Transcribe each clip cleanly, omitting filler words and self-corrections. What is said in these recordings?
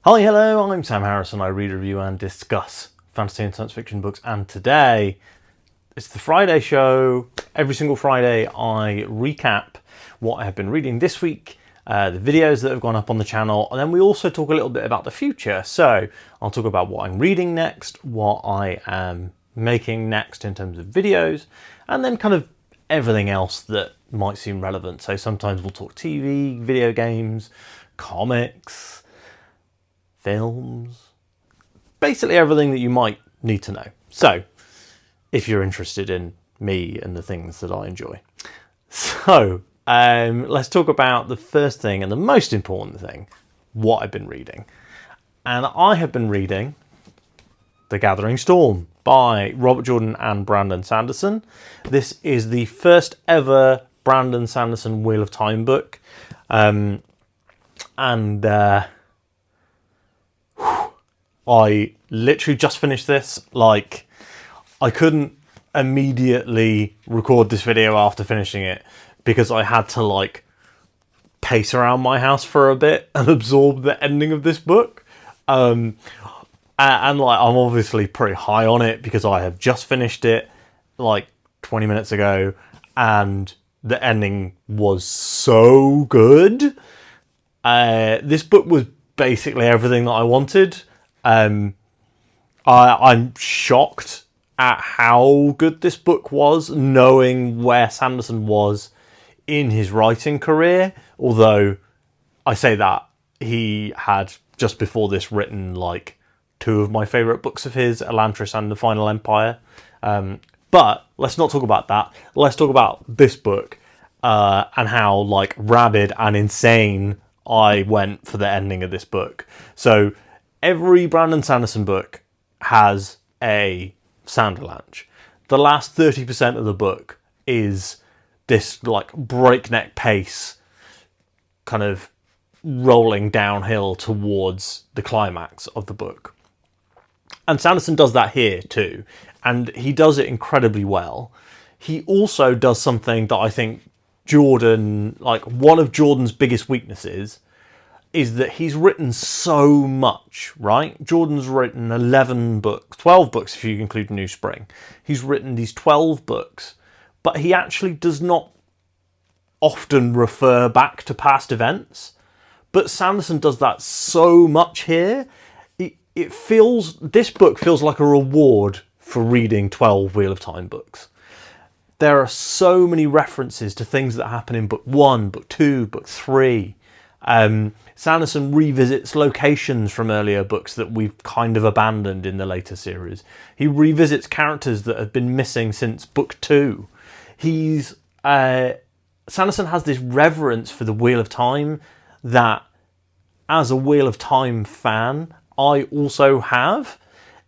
Hi, hello, I'm Sam Harrison. I read, review and discuss fantasy and science fiction books, and today it's the Friday show. Every single Friday I recap what I have been reading this week, the videos that have gone up on the channel, and then we also talk a little bit about the future. So I'll talk about what I'm reading next, what I am making next in terms of videos, and then kind of everything else that might seem relevant. So sometimes we'll talk TV, video games, comics, films, basically everything that you might need to know. So, if you're interested in me and the things that I enjoy. So, let's talk about the first thing and the most important thing, what I've been reading. And I have been reading The Gathering Storm by Robert Jordan and Brandon Sanderson. This is the first ever Brandon Sanderson Wheel of Time book. I literally just finished this. Like, I couldn't immediately record this video after finishing it because I had to like pace around my house for a bit and absorb the ending of this book. And like, I'm obviously pretty high on it because I have just finished it like 20 minutes ago and the ending was so good. This book was basically everything that I wanted. I'm shocked at how good this book was, knowing where Sanderson was in his writing career. Although I say that he had just before this written like two of my favourite books of his, Elantris and The Final Empire. But let's not talk about that. Let's talk about this book and how like rabid and insane I went for the ending of this book. So every Brandon Sanderson book has a sound avalanche. The last 30% of the book is this like breakneck pace, kind of rolling downhill towards the climax of the book. And Sanderson does that here too, and he does it incredibly well. He also does something that I think Jordan, like one of Jordan's biggest weaknesses, is that he's written so much, right? Jordan's written 11 books, 12 books if you include New Spring. He's written these 12 books, but he actually does not often refer back to past events. But Sanderson does that so much here. This book feels like a reward for reading 12 Wheel of Time books. There are so many references to things that happen in book 1, book 2, book 3. Sanderson revisits locations from earlier books that we've kind of abandoned in the later series. He revisits characters that have been missing since book 2. Sanderson has this reverence for the Wheel of Time that, as a Wheel of Time fan, I also have.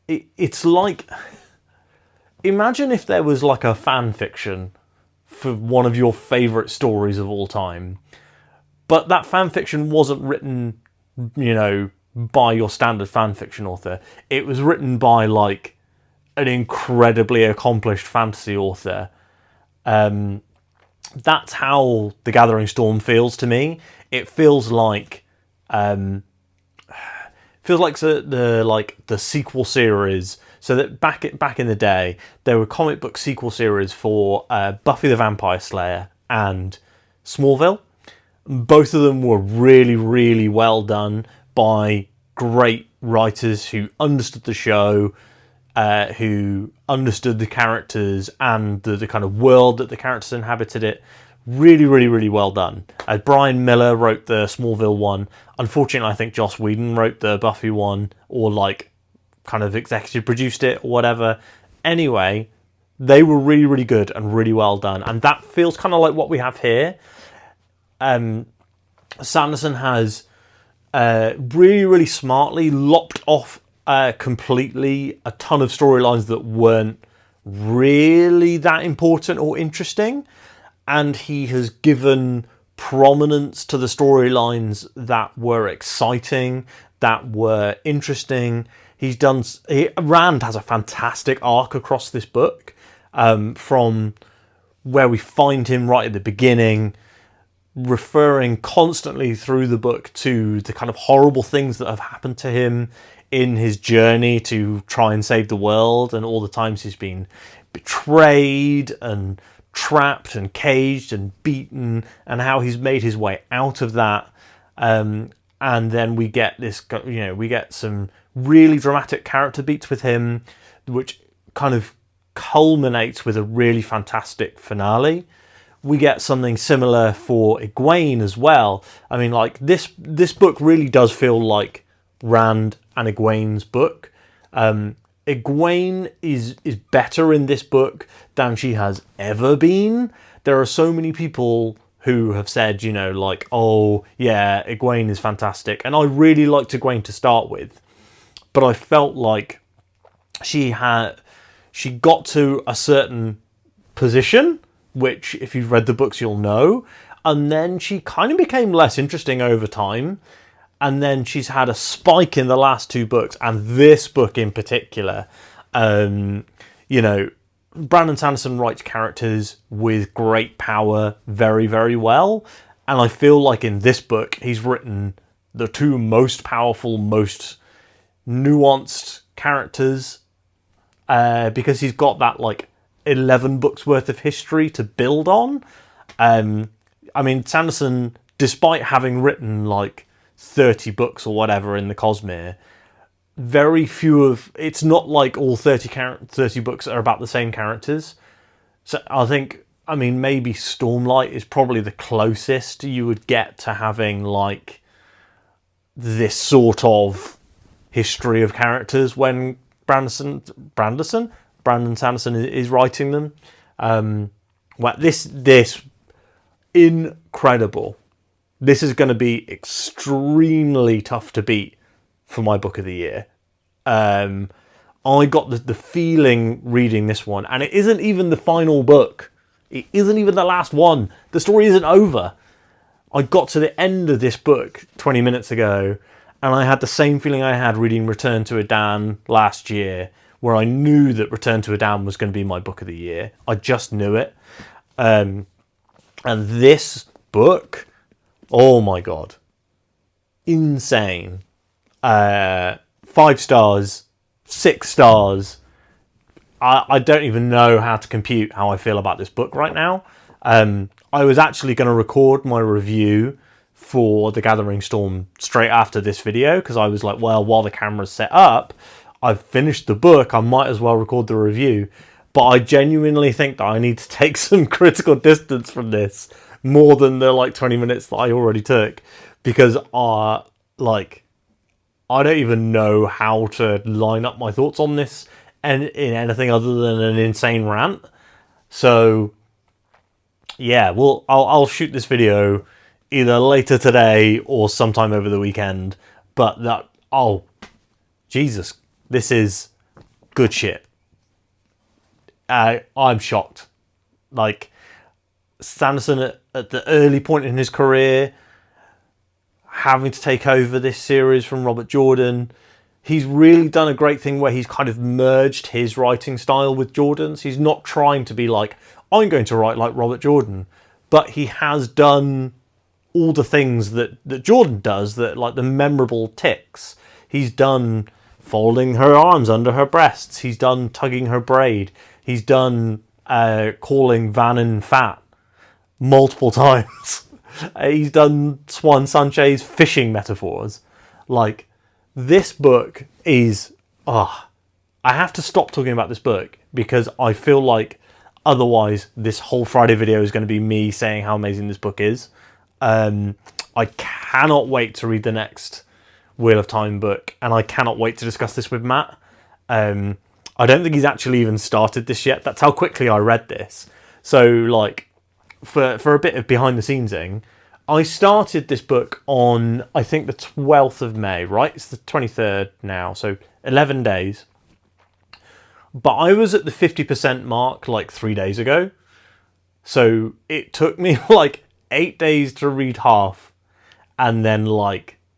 It's like, imagine if there was like a fan fiction for one of your favourite stories of all time. But that fan fiction wasn't written, by your standard fan fiction author. It was written by like an incredibly accomplished fantasy author. That's how The Gathering Storm feels to me. It feels like the sequel series. So that back in the day, there were comic book sequel series for Buffy the Vampire Slayer and Smallville. Both of them were really, really well done by great writers who understood the show, who understood the characters and the kind of world that the characters inhabited it. Really, really, really well done. Brian Miller wrote the Smallville one. Unfortunately, I think Joss Whedon wrote the Buffy one, or like kind of executive produced it or whatever. Anyway, they were really, really good and really well done. And that feels kind of like what we have here. Sanderson has really, really smartly lopped off completely a ton of storylines that weren't really that important or interesting, and he has given prominence to the storylines that were exciting, that were interesting. Rand has a fantastic arc across this book, from where we find him right at the beginning, referring constantly through the book to the kind of horrible things that have happened to him in his journey to try and save the world, and all the times he's been betrayed and trapped and caged and beaten, and how he's made his way out of that. And then we get this, we get some really dramatic character beats with him, which kind of culminates with a really fantastic finale. We get something similar for Egwene as well. I mean, like, this book really does feel like Rand and Egwene's book. Egwene is better in this book than she has ever been. There are so many people who have said, like, oh, yeah, Egwene is fantastic. And I really liked Egwene to start with. But I felt like she got to a certain position, which, if you've read the books, you'll know. And then she kind of became less interesting over time. And then she's had a spike in the last two books, and this book in particular. Brandon Sanderson writes characters with great power very, very well. And I feel like in this book, he's written the two most powerful, most nuanced characters, because he's got that, like, 11 books worth of history to build on. Sanderson, despite having written like 30 books or whatever in the Cosmere, very few of, it's not like all 30 books are about the same characters. So I think, maybe Stormlight is probably the closest you would get to having like this sort of history of characters when Brandon Sanderson is writing them. This incredible. This is going to be extremely tough to beat for my book of the year. I got the feeling reading this one, and it isn't even the final book. It isn't even the last one. The story isn't over. I got to the end of this book 20 minutes ago, and I had the same feeling I had reading Return to Adan last year, where I knew that Return to Adan was going to be my book of the year. I just knew it. And this book, oh my God, insane. 5 stars, 6 stars. I don't even know how to compute how I feel about this book right now. I was actually going to record my review for The Gathering Storm straight after this video, because I was like, well, while the camera's set up, I've finished the book, I might as well record the review. But I genuinely think that I need to take some critical distance from this, more than the 20 minutes that I already took, because I don't even know how to line up my thoughts on this and in anything other than an insane rant. So yeah, I'll shoot this video either later today or sometime over the weekend. But Jesus, this is good shit. I'm shocked. Sanderson at the early point in his career, having to take over this series from Robert Jordan, he's really done a great thing where he's kind of merged his writing style with Jordan's. He's not trying to be like, I'm going to write like Robert Jordan, but he has done all the things that Jordan does, that like the memorable ticks. He's done folding her arms under her breasts. He's done tugging her braid. He's done calling Vannon fat multiple times. He's done Swan Sanchez fishing metaphors. This book is... I have to stop talking about this book, because I feel like otherwise this whole Friday video is going to be me saying how amazing this book is. I cannot wait to read the next Wheel of Time book, and I cannot wait to discuss this with Matt. I don't think he's actually even started this yet. That's how quickly I read this. So, for a bit of behind-the-scenesing, I started this book on, I think, the 12th of May, right? It's the 23rd now, so 11 days. But I was at the 50% mark, 3 days ago. So it took me, 8 days to read half, and then,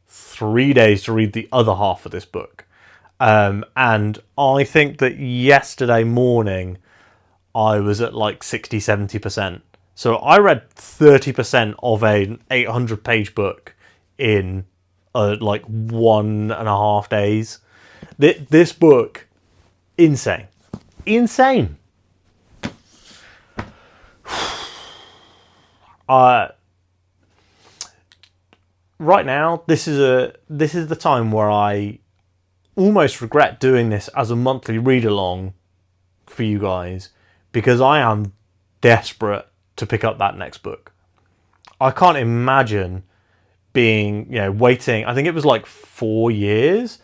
3 days to read the other half of this book. And I think that yesterday morning, I was at, 60-70%. So I read 30% of an 800-page book in like 1.5 days. This book, insane. Insane. Right now, this is the time where I almost regret doing this as a monthly read along for you guys, because I am desperate to pick up that next book. I can't imagine being, waiting. I think it was like 4 years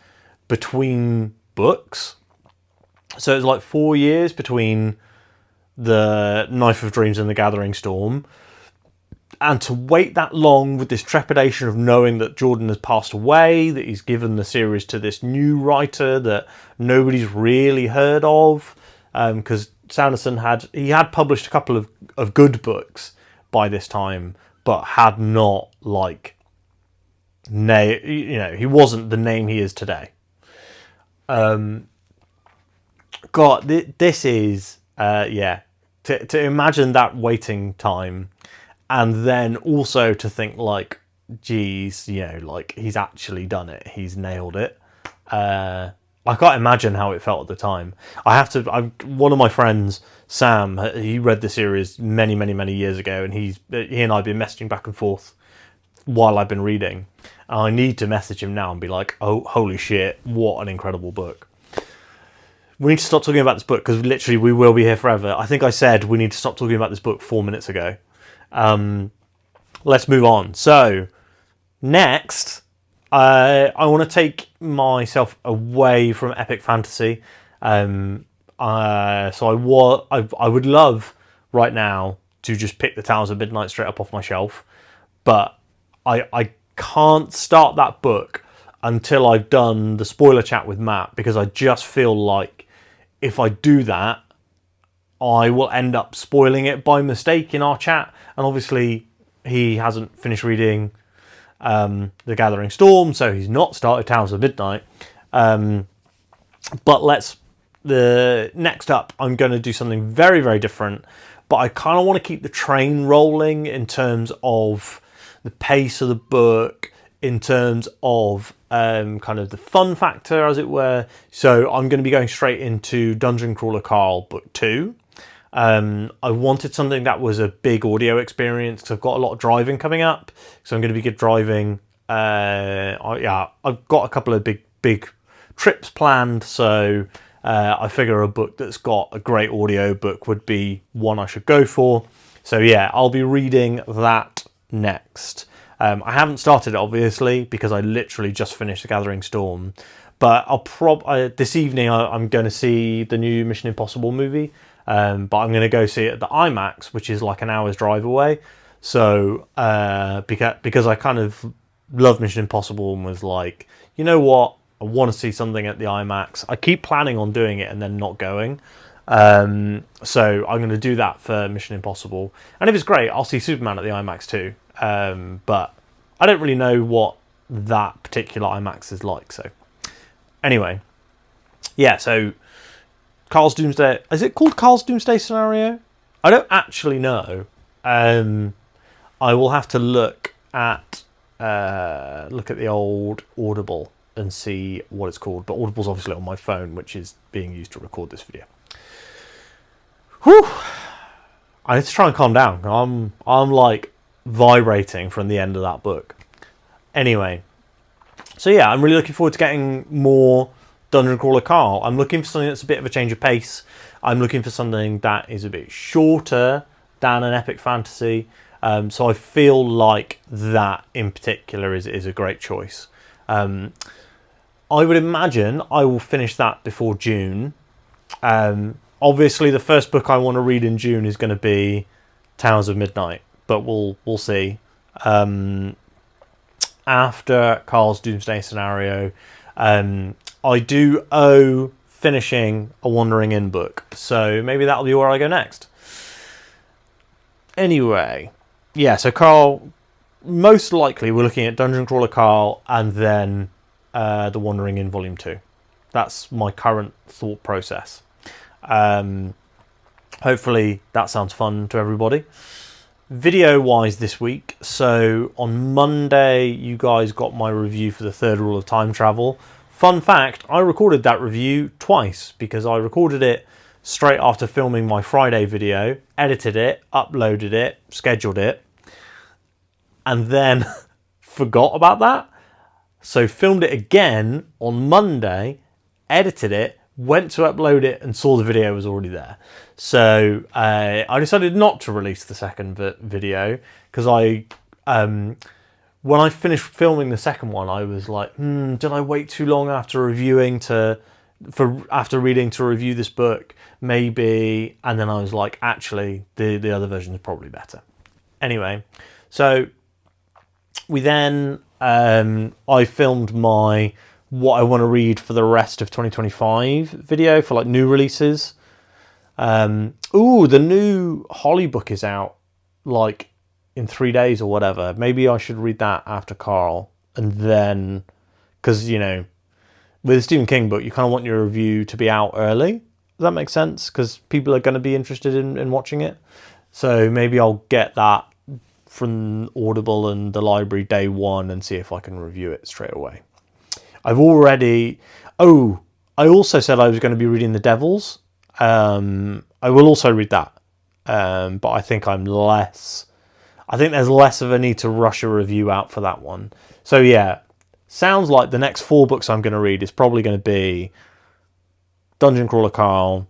between books. So it's like 4 years between the Knife of Dreams and the Gathering Storm. And to wait that long with this trepidation of knowing that Jordan has passed away, that he's given the series to this new writer that nobody's really heard of, because Sanderson had published a couple of good books by this time, but had not he wasn't the name he is today. God, this is to imagine that waiting time. And then also to think geez, he's actually done it. He's nailed it. I can't imagine how it felt at the time. One of my friends, Sam, he read the series many, many, many years ago, and he and I have been messaging back and forth while I've been reading. And I need to message him now and be like, oh, holy shit, what an incredible book. We need to stop talking about this book, because literally we will be here forever. I think I said we need to stop talking about this book 4 minutes ago. Let's move on. So next, I want to take myself away from epic fantasy. So I would love right now to just pick the Towers of Midnight straight up off my shelf, but I can't start that book until I've done the spoiler chat with Matt, because I just feel like if I do that, I will end up spoiling it by mistake in our chat. And obviously he hasn't finished reading The Gathering Storm, so he's not started Towers of Midnight. But the next up, I'm going to do something very, very different, but I kind of want to keep the train rolling in terms of the pace of the book, in terms of kind of the fun factor, as it were. So I'm going to be going straight into Dungeon Crawler Carl Book 2. I wanted something that was a big audio experience, because I've got a lot of driving coming up, so I'm going to be good driving. I've got a couple of big trips planned, so I figure a book that's got a great audio book would be one I should go for. So yeah, I'll be reading that next. I haven't started it, obviously, because I literally just finished The Gathering Storm, but this evening I'm going to see the new Mission Impossible movie. But I'm going to go see it at the IMAX, which is like an hour's drive away. So because I kind of love Mission Impossible and was like, you know what, I want to see something at the IMAX. I keep planning on doing it and then not going. So I'm going to do that for Mission Impossible. And if it's great, I'll see Superman at the IMAX too. But I don't really know what that particular IMAX is like. So anyway, yeah, so Carl's Doomsday. Is it called Carl's Doomsday Scenario? I don't actually know. I will have to look at the old Audible and see what it's called. But Audible's obviously on my phone, which is being used to record this video. Whew! I need to try and calm down. I'm like vibrating from the end of that book. Anyway, so yeah, I'm really looking forward to getting more Dungeon Crawler Carl. I'm looking for something that's a bit of a change of pace. I'm looking for something that is a bit shorter than an epic fantasy. So I feel like that in particular is a great choice. I would imagine I will finish that before June. Obviously, the first book I want to read in June is going to be Towers of Midnight, but we'll see. After Carl's Doomsday Scenario, I do owe finishing a Wandering Inn book, so maybe that'll be where I go next. Anyway, yeah, so Carl, most likely we're looking at Dungeon Crawler Carl and then The Wandering Inn Volume 2. That's my current thought process. Hopefully that sounds fun to everybody. Video-wise this week, so on Monday you guys got my review for the third rule of time travel. Fun fact, I recorded that review twice because I recorded it straight after filming my Friday video, edited it, uploaded it, scheduled it, and then forgot about that. So filmed it again on Monday, edited it, went to upload it, and saw the video was already there. So I decided not to release the second video because when I finished filming the second one, I was like, did I wait too long after reading to review this book? Maybe. And then I was like, actually, the other version is probably better. Anyway, so we then I filmed my what I want to read for the rest of 2025 video for like new releases. The new Holly book is out like in 3 days or whatever. Maybe I should read that after Carl, and then, because with a Stephen King book you kind of want your review to be out early. Does that make sense? Because people are going to be interested in watching it. So maybe I'll get that from Audible and the library day one and see if I can review it straight away. I also said I was going to be reading The Devils. I will also read that. But I think there's less of a need to rush a review out for that one. So yeah, sounds like the next 4 books I'm going to read is probably going to be Dungeon Crawler Carl,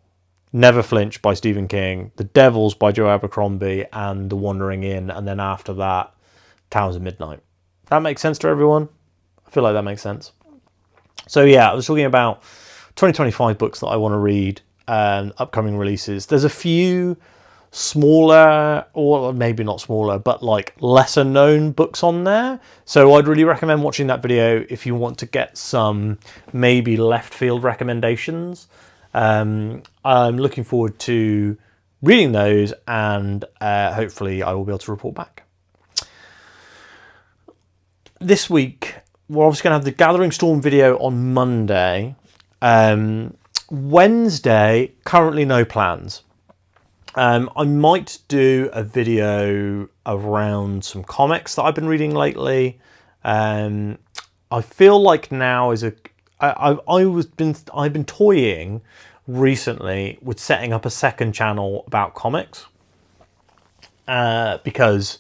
Never Flinch by Stephen King, The Devils by Joe Abercrombie, and The Wandering Inn, and then after that, Towers of Midnight. That makes sense to everyone? I feel like that makes sense. So yeah, I was talking about 2025 books that I want to read, upcoming releases. There's a few smaller, or maybe not smaller, but like lesser known books on there. So I'd really recommend watching that video if you want to get some maybe left field recommendations. I'm looking forward to reading those, and hopefully I will be able to report back. This week, we're obviously going to have the Gathering Storm video on Monday. Wednesday, currently no plans. I might do a video around some comics that I've been reading lately. I feel like now is I've been toying recently with setting up a second channel about comics, because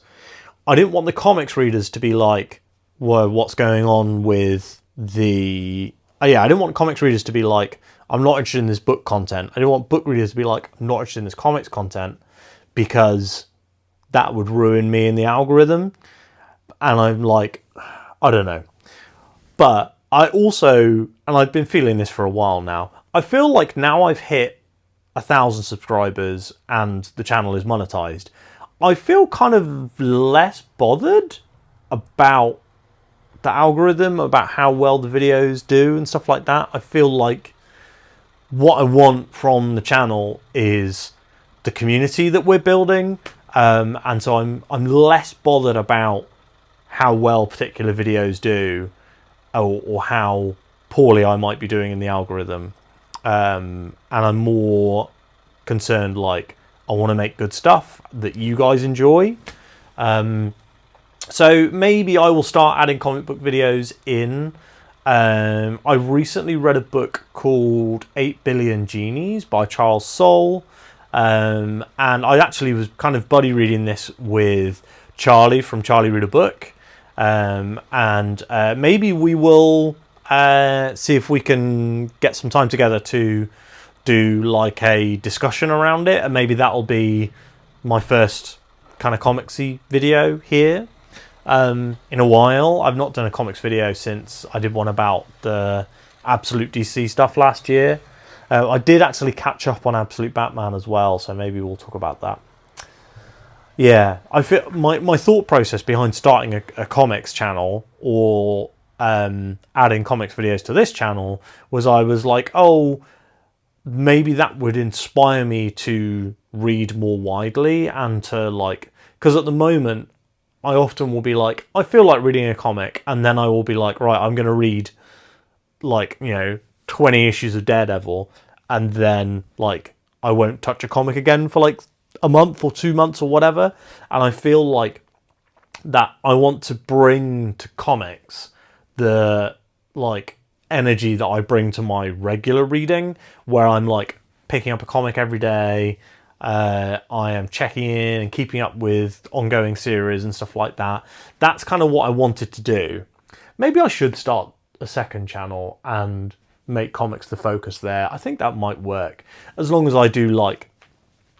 I didn't want the comics readers to be like, "Whoa, what's going on with the?" I didn't want comics readers to be like, "I'm not interested in this book content." I didn't want book readers to be like, "I'm not interested in this comics content," because that would ruin me in the algorithm. And I'm like, I don't know. But I also, and I've been feeling this for a while now, I feel like now I've hit 1,000 subscribers and the channel is monetized, I feel kind of less bothered about the algorithm, about how well the videos do and stuff like that. I feel like what I want from the channel is the community that we're building, and so I'm less bothered about how well particular videos do, or how poorly I might be doing in the algorithm, and I'm more concerned like I want to make good stuff that you guys enjoy. So maybe I will start adding comic book videos in. I recently read a book called 8 Billion Genies by Charles Soule. And I actually was kind of buddy reading this with Charlie from Charlie Read a Book. And maybe we will see if we can get some time together to do like a discussion around it. And maybe that'll be my first kind of comicsy video here. In a while. I've not done a comics video since I did one about the Absolute DC stuff last year. I did actually catch up on Absolute Batman as well, so maybe we'll talk about that. Yeah, I feel my thought process behind starting a comics channel or adding comics videos to this channel was I was like, oh, maybe that would inspire me to read more widely and to like, because at the moment I often will be like, I feel like reading a comic, and then I will be like, right, I'm going to read like, 20 issues of Daredevil, and then like I won't touch a comic again for like a month or 2 months or whatever. And I feel like that I want to bring to comics the like energy that I bring to my regular reading, where I'm like picking up a comic every day. I am checking in and keeping up with ongoing series and stuff like that. That's kind of what I wanted to do. Maybe I should start a second channel and make comics the focus there. I think that might work, as long as I do like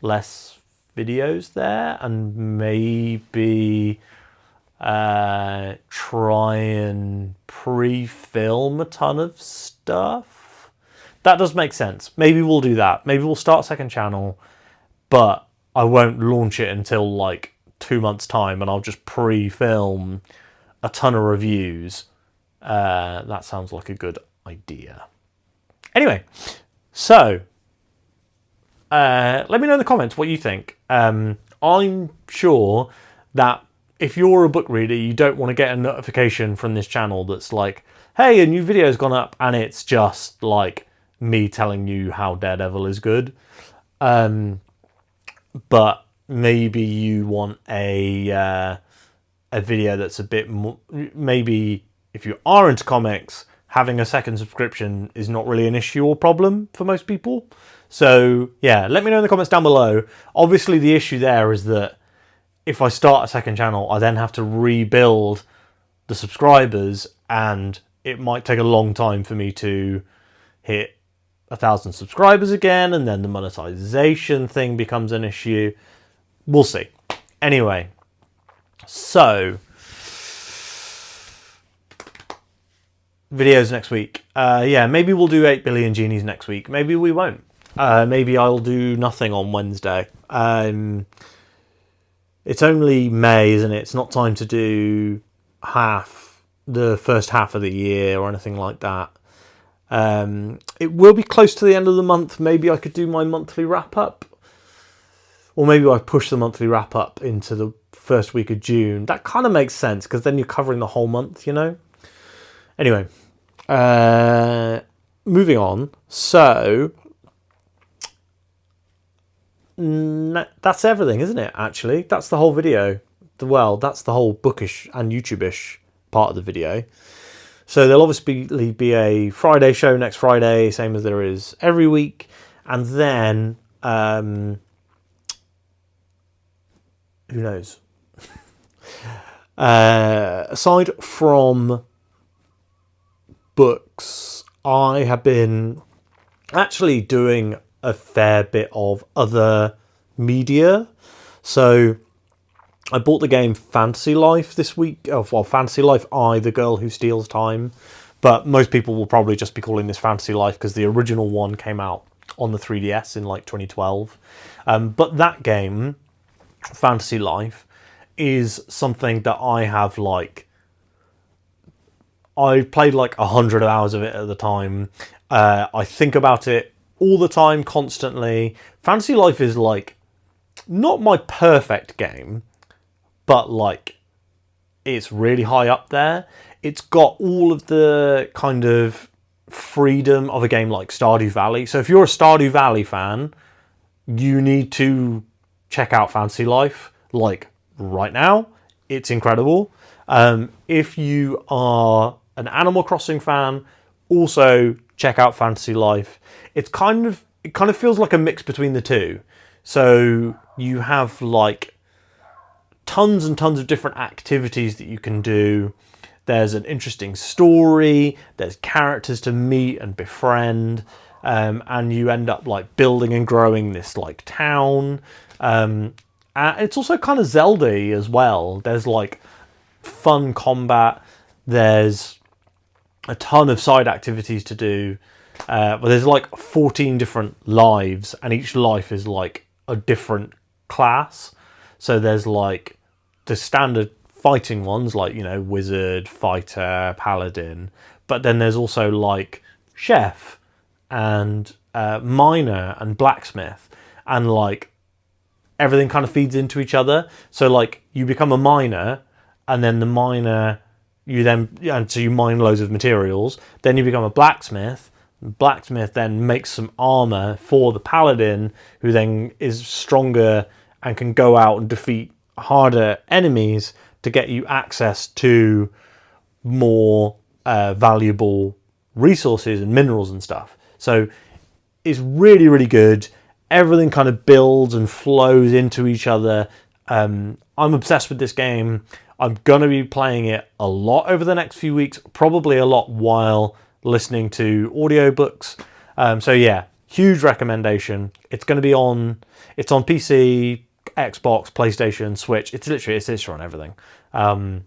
less videos there and maybe try and pre-film a ton of stuff. That does make sense. Maybe we'll do that. Maybe we'll start a second channel, but I won't launch it until like 2 months' time, and I'll just pre-film a ton of reviews. That sounds like a good idea. Anyway, so let me know in the comments what you think. I'm sure that if you're a book reader, you don't want to get a notification from this channel that's like, hey, a new video's gone up, and it's just like me telling you how Daredevil is good. But maybe you want a video that's a bit more, maybe if you are into comics, having a second subscription is not really an issue or problem for most people. So yeah, let me know in the comments down below. Obviously the issue there is that if I start a second channel, I then have to rebuild the subscribers, and it might take a long time for me to hit 1,000 subscribers again, and then the monetization thing becomes an issue. We'll see. Anyway, so videos next week. Yeah, maybe we'll do 8 Billion Genies next week. Maybe we won't. Maybe I'll do nothing on Wednesday. It's only May, isn't it? It's not time to do the first half of the year or anything like that. It will be close to the end of the month. Maybe I could do my monthly wrap up, or maybe I push the monthly wrap up into the first week of June. That kind of makes sense, because then you're covering the whole month, you know. Anyway, moving on. So that's everything, isn't it? Actually, that's the whole video. Well, that's the whole bookish and YouTube-ish part of the video. So there'll obviously be a Friday show next Friday, same as there is every week. And then, who knows? Aside from books, I have been actually doing a fair bit of other media. So I bought the game Fantasy Life this week. Well, Fantasy Life I, the Girl Who Steals Time. But most people will probably just be calling this Fantasy Life because the original one came out on the 3DS in like 2012. But that game, Fantasy Life, is something that I have like... I played like 100 hours of it at the time. I think about it all the time, constantly. Fantasy Life is like not my perfect game, but like it's really high up there. It's got all of the kind of freedom of a game like Stardew Valley. So if you're a Stardew Valley fan, you need to check out Fantasy Life like right now. It's incredible. If you are an Animal Crossing fan, also check out Fantasy Life. It kind of feels like a mix between the two. So you have like tons and tons of different activities that you can do. There's an interesting story, there's characters to meet and befriend, and you end up like building and growing this like town. It's also kind of Zelda-y as well. There's like fun combat, there's a ton of side activities to do. But there's like 14 different lives, and each life is like a different class. So there's like the standard fighting ones, like, you know, wizard, fighter, paladin. But then there's also like chef and miner and blacksmith, and like everything kind of feeds into each other. So like you become a miner, and then the miner, so you mine loads of materials. Then you become a blacksmith. Blacksmith then makes some armor for the paladin, who then is stronger and can go out and defeat harder enemies to get you access to more valuable resources and minerals and stuff. So it's really, really good. Everything kind of builds and flows into each other. I'm obsessed with this game. I'm going to be playing it a lot over the next few weeks, probably a lot while listening to audiobooks. So yeah, huge recommendation. It's going to be it's on PC, Xbox, PlayStation, Switch. It's on everything. And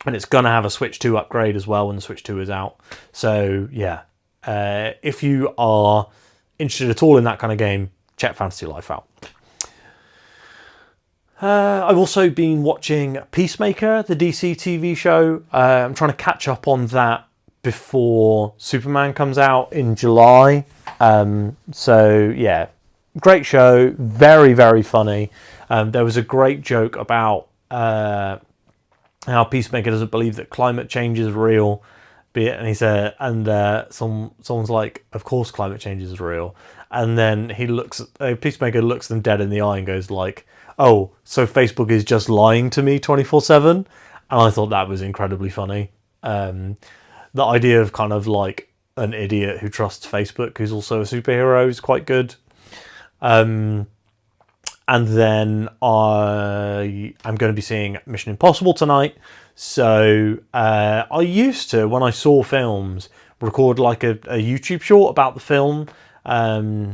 it's going to have a Switch 2 upgrade as well when the Switch 2 is out. So yeah, if you are interested at all in that kind of game, check Fantasy Life out. I've also been watching Peacemaker, the DC TV show. I'm trying to catch up on that before Superman comes out in July. So yeah, great show, very, very funny. There was a great joke about how Peacemaker doesn't believe that climate change is real. And he said, someone's like, "Of course, climate change is real." And then Peacemaker looks them dead in the eye and goes like, "Oh, so Facebook is just lying to me 24/7?" And I thought that was incredibly funny. The idea of kind of like an idiot who trusts Facebook, who's also a superhero, is quite good. And then I'm going to be seeing Mission Impossible tonight. So I used to, when I saw films, record like a YouTube short about the film,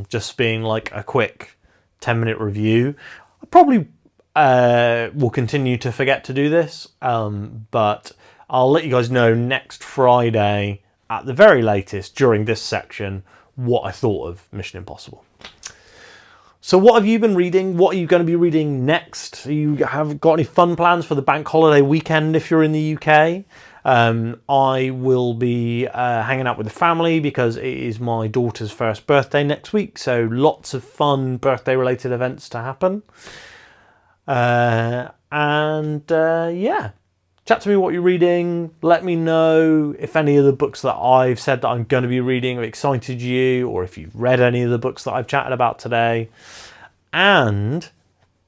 just being like a quick 10-minute review. I probably will continue to forget to do this, but I'll let you guys know next Friday at the very latest during this section what I thought of Mission Impossible. So what have you been reading? What are you going to be reading next? You have got any fun plans for the bank holiday weekend if you're in the UK? I will be hanging out with the family because it is my daughter's first birthday next week. So lots of fun birthday related events to happen. Yeah, chat to me what you're reading. Let me know if any of the books that I've said that I'm going to be reading have excited you, or if you've read any of the books that I've chatted about today. And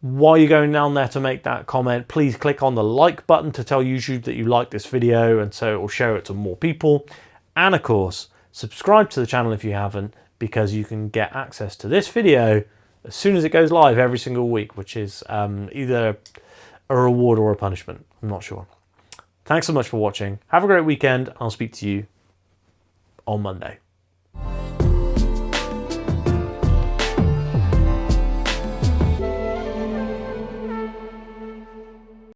while you're going down there to make that comment, please click on the like button to tell YouTube that you like this video, and so it will share it to more people. And of course, subscribe to the channel if you haven't, because you can get access to this video as soon as it goes live every single week, which is either a reward or a punishment. I'm not sure. Thanks so much for watching. Have a great weekend. I'll speak to you on Monday.